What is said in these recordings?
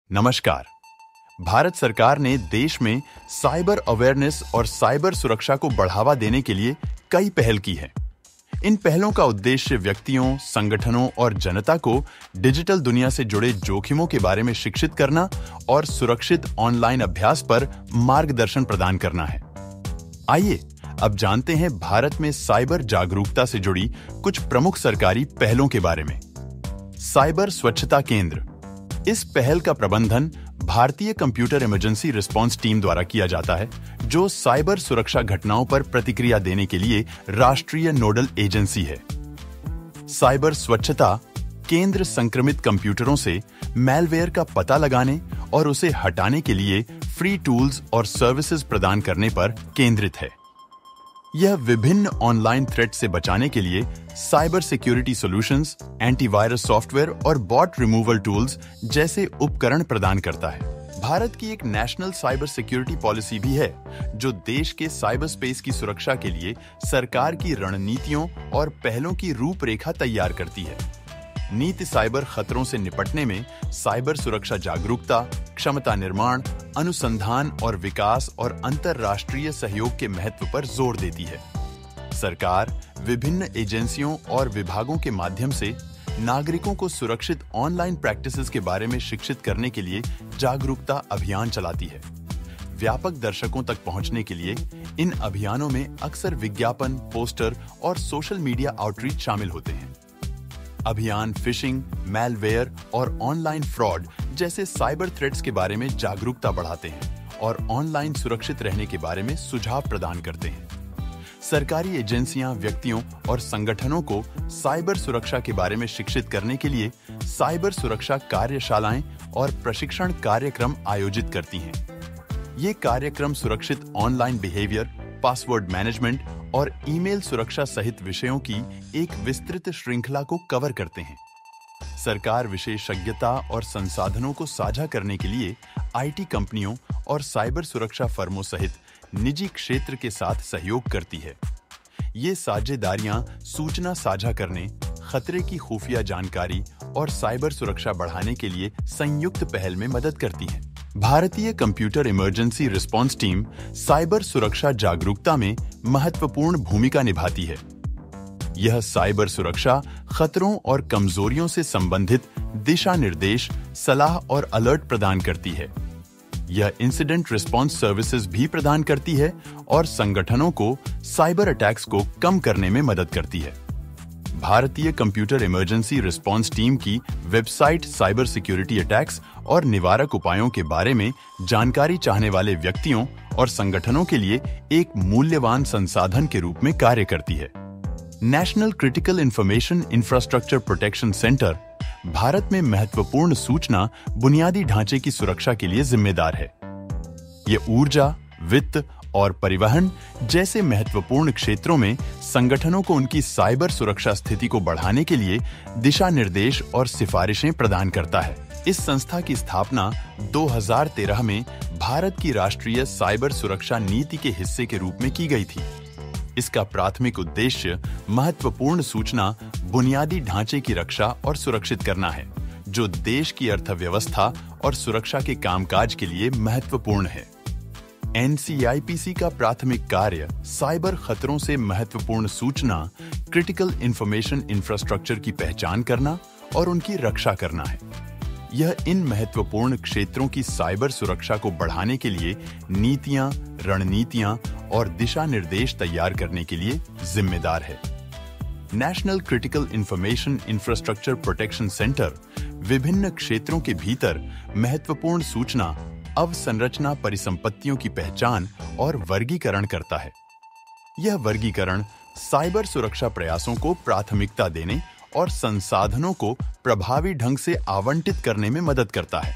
नमस्कार। भारत सरकार ने देश में साइबर अवेयरनेस और साइबर सुरक्षा को बढ़ावा देने के लिए कई पहल की हैं। इन पहलों का उद्देश्य व्यक्तियों, संगठनों और जनता को डिजिटल दुनिया से जुड़े जोखिमों के बारे में शिक्षित करना और सुरक्षित ऑनलाइन अभ्यास पर मार्गदर्शन प्रदान करना है। आइए अब जानते हैं भारत में साइबर जागरूकता से जुड़ी कुछ प्रमुख सरकारी पहलों के बारे में। साइबर स्वच्छता केंद्र। इस पहल का प्रबंधन भारतीय कंप्यूटर इमरजेंसी रिस्पांस टीम द्वारा किया जाता है, जो साइबर सुरक्षा घटनाओं पर प्रतिक्रिया देने के लिए राष्ट्रीय नोडल एजेंसी है। साइबर स्वच्छता केंद्र संक्रमित कंप्यूटरों से मैलवेयर का पता लगाने और उसे हटाने के लिए फ्री टूल्स और सर्विसेज प्रदान करने पर केंद्रित है। यह विभिन्न ऑनलाइन थ्रेट से बचाने के लिए cyber security solutions, antivirus software और बॉट रिमूवल टूल्स जैसे उपकरण प्रदान करता है। भारत की एक नेशनल साइबर सिक्योरिटी पॉलिसी भी है, जो देश के साइबर स्पेस की सुरक्षा के लिए सरकार की रणनीतियों और पहलों की रूपरेखा तैयार करती है। नीति साइबर खतरों से निपटने में साइबर सुरक्षा जागरूकता, क्षमता निर्माण, अनुसंधान और विकास और अंतर्राष्ट्रीय सहयोग के महत्व पर जोर देती है। सरकार विभिन्न एजेंसियों और विभागों के माध्यम से नागरिकों को सुरक्षित ऑनलाइन प्रैक्टिसेस के बारे में शिक्षित करने के लिए जागरूकता अभियान चलाती है। व्यापक दर्शकों तक पहुंचने के लिए इन अभियानों में अक्सर विज्ञापन, पोस्टर और सोशल मीडिया आउटरीच शामिल होते हैं। अभियान फिशिंग, मैलवेयर और ऑनलाइन फ्रॉड जैसे साइबर थ्रेट्स के बारे में जागरूकता बढ़ाते हैं और ऑनलाइन सुरक्षित रहने के बारे में सुझाव प्रदान करते हैं। सरकारी एजेंसियां व्यक्तियों और संगठनों को साइबर सुरक्षा के बारे में शिक्षित करने के लिए साइबर सुरक्षा कार्यशालाएं और प्रशिक्षण कार्यक्रम आयोजित करती हैं। ये कार्यक्रम सुरक्षित ऑनलाइन बिहेवियर, पासवर्ड मैनेजमेंट और ईमेल सुरक्षा सहित विषयों की एक विस्तृत श्रृंखला को कवर करते हैं। सरकार विशेषज्ञता और संसाधनों को साझा करने के लिए आईटी कंपनियों और साइबर सुरक्षा फर्मों सहित निजी क्षेत्र के साथ सहयोग करती है। ये साझेदारियां सूचना साझा करने, खतरे की खुफिया जानकारी और साइबर सुरक्षा बढ़ाने के लिए संयुक्त पहल में मदद करती हैं। भारतीय computer emergency response team cyber सुरक्षा जागरूकता में महत्वपूर्ण भूमिका निभाती है। यह साइबर सुरक्षा खतरों और कमजोरियों से संबंधित दिशा निर्देश, सलाह और अलर्ट प्रदान करती है। यह इंसिडेंट रिस्पांस सर्विसेज भी प्रदान करती है और संगठनों को साइबर अटैक्स को कम करने में मदद करती है। भारतीय कंप्यूटर इमरजेंसी रिस्पांस टीम की वेबसाइट साइबर सिक्योरिटी अटैक्स और निवारक उपायों के बारे में जानकारी चाहने वाले व्यक्तियों और संगठनों के लिए एक मूल्यवान संसाधन के रूप में कार्य करती है। National critical information infrastructure protection centre Bharat में महत्वपूर्ण सूचना बुनियादी ढांचे की सुरक्षा के लिए जिम्मेदार है। ये ऊर्जा, वित्त और परिवहन जैसे महत्वपूर्ण क्षेत्रों में संगठनों को उनकी साइबर सुरक्षा स्थिति को बढ़ाने के लिए दिशा निर्देश और सिफारिशें प्रदान करता है। इस संस्था की स्थापना 2013 में भारत की राष्ट्रीय साइबर सुरक्षा नीति के हिस्से के रूप में की गई थी। इसका प्राथमिक उद्देश्य महत्वपूर्ण सूचना बुनियादी ढांचे की रक्षा और सुरक्षित करना है, जो देश की अर्थव्यवस्था और सुरक्षा के कामकाज के लिए महत्वपूर्ण है। एनसीआईपीसी का प्राथमिक कार्य साइबर खतरों से महत्वपूर्ण सूचना, क्रिटिकल इंफॉर्मेशन इंफ्रास्ट्रक्चर की पहचान करना और उनकी रक्षा करना है। यह इन महत्वपूर्ण क्षेत्रों की साइबर सुरक्षा को बढ़ाने के लिए नीतियां, रणनीतियां और दिशा निर्देश तैयार करने के लिए जिम्मेदार है। National critical information infrastructure protection centre विभिन्न क्षेत्रों के भीतर महत्वपूर्ण सूचना, अवसंरचना परिसंपत्तियों की पहचान और वर्गीकरण करता है। यह वर्गीकरण साइबर सुरक्षा प्रयासों को प्राथमिकता देने और संसाधनों को प्रभावी ढंग से आवंटित करने में मदद करता है।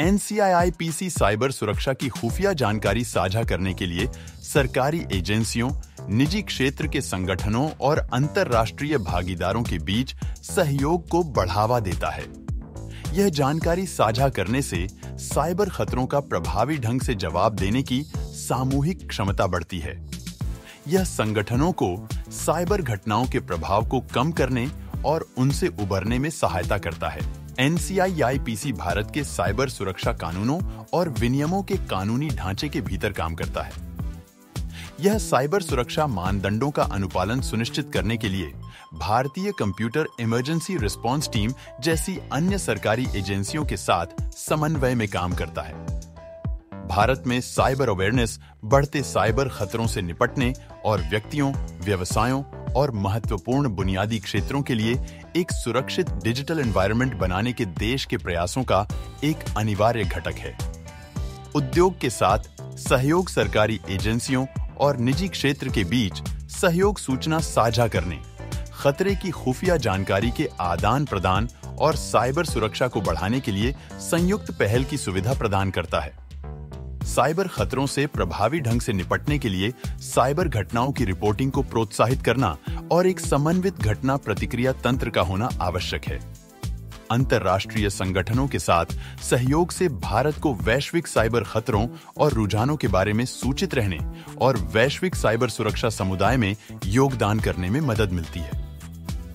एनसीआईपीसी साइबर सुरक्षा की खुफिया जानकारी साझा करने के लिए सरकारी एजेंसियों, निजी क्षेत्र के संगठनों और अंतर्राष्ट्रीय भागीदारों के बीच सहयोग को बढ़ावा देता है। यह जानकारी साझा करने से साइबर खतरों का प्रभावी ढंग से जवाब देने की सामूहिक क्षमता बढ़ती है। यह संगठनों को साइबर घटनाओं के प्रभाव को कम करने और उनसे उबरने में सहायता करता है। NCIIPC भारत के साइबर सुरक्षा कानूनों और विनियमों के कानूनी ढांचे के भीतर काम करता है। यह साइबर सुरक्षा मानदंडों का अनुपालन सुनिश्चित करने के लिए भारतीय कंप्यूटर इमरजेंसी रिस्पांस टीम जैसी अन्य सरकारी एजेंसियों के साथ समन्वय में काम करता है। भारत में साइबर अवेयरनेस बढ़ते साइबर खतरों से निपटने और व्यक्तियों, व्यवसायों और महत्वपूर्ण बुनियादी क्षेत्रों के लिए एक सुरक्षित डिजिटल एनवायरनमेंट बनाने के देश के प्रयासों का एक अनिवार्य घटक है। उद्योग के साथ सहयोग, सरकारी एजेंसियों और निजी क्षेत्र के बीच सहयोग, सूचना साझा करने, खतरे की खुफिया जानकारी के आदान प्रदान और साइबर सुरक्षा को बढ़ाने के लिए संयुक्त पहल की सुविधा प्रदान करता है। साइबर खतरों से प्रभावी ढंग से निपटने के लिए साइबर घटनाओं की रिपोर्टिंग को प्रोत्साहित करना और एक समन्वित घटना प्रतिक्रिया तंत्र का होना आवश्यक है। अंतर्राष्ट्रीय संगठनों के साथ सहयोग से भारत को वैश्विक साइबर खतरों और रुझानों के बारे में सूचित रहने और वैश्विक साइबर सुरक्षा समुदाय में योगदान करने में मदद मिलती है।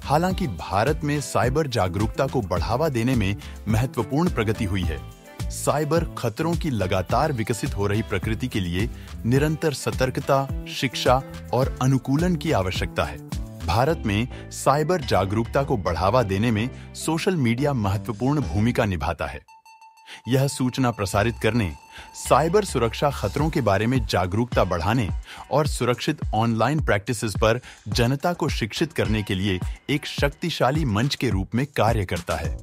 हालांकि भारत में साइबर जागरूकता को बढ़ावा देने में महत्वपूर्ण प्रगति हुई है। साइबर खतरों की लगातार विकसित हो रही प्रकृति के लिए निरंतर सतर्कता, शिक्षा और अनुकूलन की आवश्यकता है। भारत में साइबर जागरूकता को बढ़ावा देने में सोशल मीडिया महत्वपूर्ण भूमिका निभाता है। यह सूचना प्रसारित करने, साइबर सुरक्षा खतरों के बारे में जागरूकता बढ़ाने और सुरक्षित ऑनलाइन प्रैक्टिसेस पर जनता को शिक्षित करने के लिए एक शक्तिशाली मंच के रूप में कार्य करता है।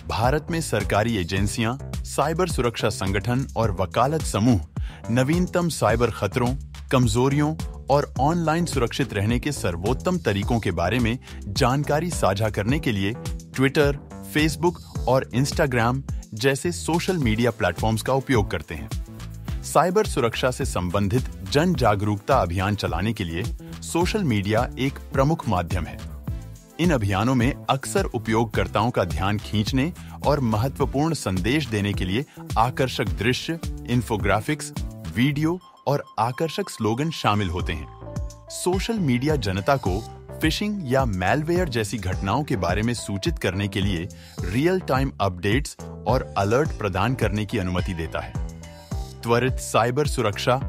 भारत में सरकारी एजेंसियां, साइबर सुरक्षा संगठन और वकालत समूह नवीनतम साइबर खतरों, कमजोरियों और ऑनलाइन सुरक्षित रहने के सर्वोत्तम तरीकों के बारे में जानकारी साझा करने के लिए ट्विटर, फेसबुक और इंस्टाग्राम जैसे सोशल मीडिया प्लेटफॉर्म्स का उपयोग करते हैं। साइबर सुरक्षा से संबंधित जन जागरूकता अभियान चलाने के लिए सोशल मीडिया एक प्रमुख माध्यम है। इन अभियानों में अक्सर उपयोगकर्ताओं का ध्यान खींचने और महत्वपूर्ण संदेश देने के लिए आकर्षक दृश्य, इन्फोग्राफिक्स, वीडियो और आकर्षक स्लोगन शामिल होते हैं। सोशल मीडिया जनता को फिशिंग या मैलवेयर जैसी घटनाओं के बारे में सूचित करने के लिए रियल टाइम अपडेट्स और अलर्ट प्रदान करने की अनुमति देता है। त्वरित साइबर सुरक्षा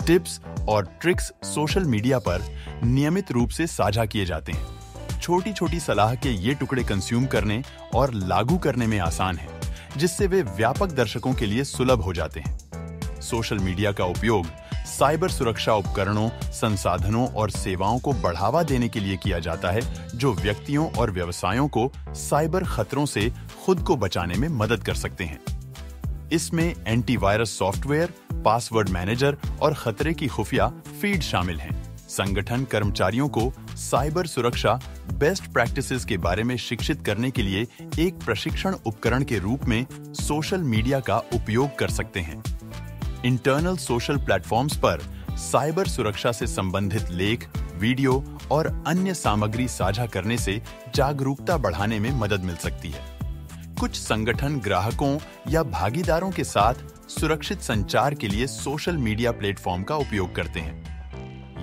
टिप्स और ट्रिक्स सोशल मीडिया पर नियमित रूप से साझा किए जाते हैं। छोटी छोटी सलाह के ये टुकड़े कंज्यूम करने और लागू करने में आसान है, जिससे वे व्यापक दर्शकों के लिए सुलभ हो जाते हैं। सोशल मीडिया का उपयोग साइबर सुरक्षा उपकरणों, संसाधनों और सेवाओं को बढ़ावा देने के लिए किया जाता है, जो व्यक्तियों और व्यवसायों को साइबर खतरों से खुद को बचाने में मदद कर सकते हैं। इसमें एंटीवायरस सॉफ्टवेयर, पासवर्ड मैनेजर और खतरे की खुफिया फीड शामिल हैं। संगठन कर्मचारियों को साइबर सुरक्षा बेस्ट प्रैक्टिसेस के बारे में शिक्षित करने के लिए एक प्रशिक्षण उपकरण के रूप में सोशल मीडिया का उपयोग कर सकते हैं। इंटरनल सोशल प्लेटफॉर्म्स पर साइबर सुरक्षा से संबंधित लेख, वीडियो और अन्य सामग्री साझा करने से जागरूकता बढ़ाने में मदद मिल सकती है। कुछ संगठन ग्राहकों या भागीदारों के साथ सुरक्षित संचार के लिए सोशल मीडिया प्लेटफॉर्म का उपयोग करते हैं।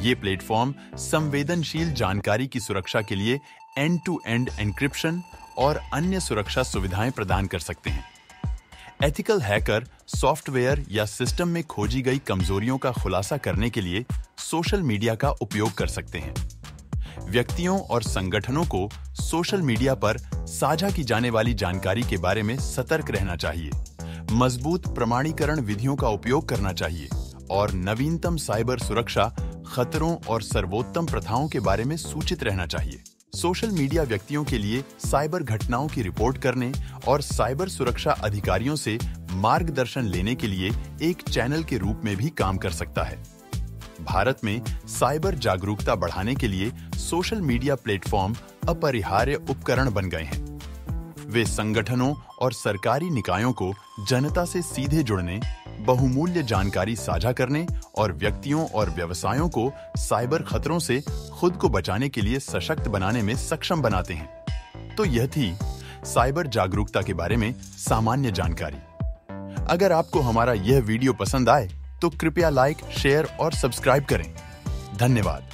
ये प्लेटफॉर्म संवेदनशील जानकारी की सुरक्षा के लिए एंड-टू-एंड एन्क्रिप्शन और अन्य सुरक्षा सुविधाएं प्रदान कर सकते हैं। एथिकल हैकर सॉफ्टवेयर या सिस्टम में खोजी गई कमजोरियों का खुलासा करने के लिए सोशल मीडिया का उपयोग कर सकते हैं। व्यक्तियों और संगठनों को सोशल मीडिया पर साझा की जाने वाली जानकारी के बारे में सतर्क रहना चाहिए, मजबूत प्रमाणीकरण विधियों का उपयोग करना चाहिए और नवीनतम साइबर सुरक्षा खतरों और सर्वोत्तम प्रथाओं के बारे में सूचित रहना चाहिए। सोशल मीडिया व्यक्तियों के लिए साइबर घटनाओं की रिपोर्ट करने और साइबर सुरक्षा अधिकारियों से मार्गदर्शन लेने के लिए एक चैनल के रूप में भी काम कर सकता है। भारत में साइबर जागरूकता बढ़ाने के लिए सोशल मीडिया प्लेटफॉर्म अपरिहार्य उपकरण बन गए हैं। वे संगठनों और सरकारी निकायों को जनता से सीधे जुड़ने, बहुमूल्य जानकारी साझा करने और व्यक्तियों और व्यवसायों को साइबर खतरों से खुद को बचाने के लिए सशक्त बनाने में सक्षम बनाते हैं। तो यह थी साइबर जागरूकता के बारे में सामान्य जानकारी। अगर आपको हमारा यह वीडियो पसंद आए तो कृपया लाइक, शेयर और सब्सक्राइब करें। धन्यवाद।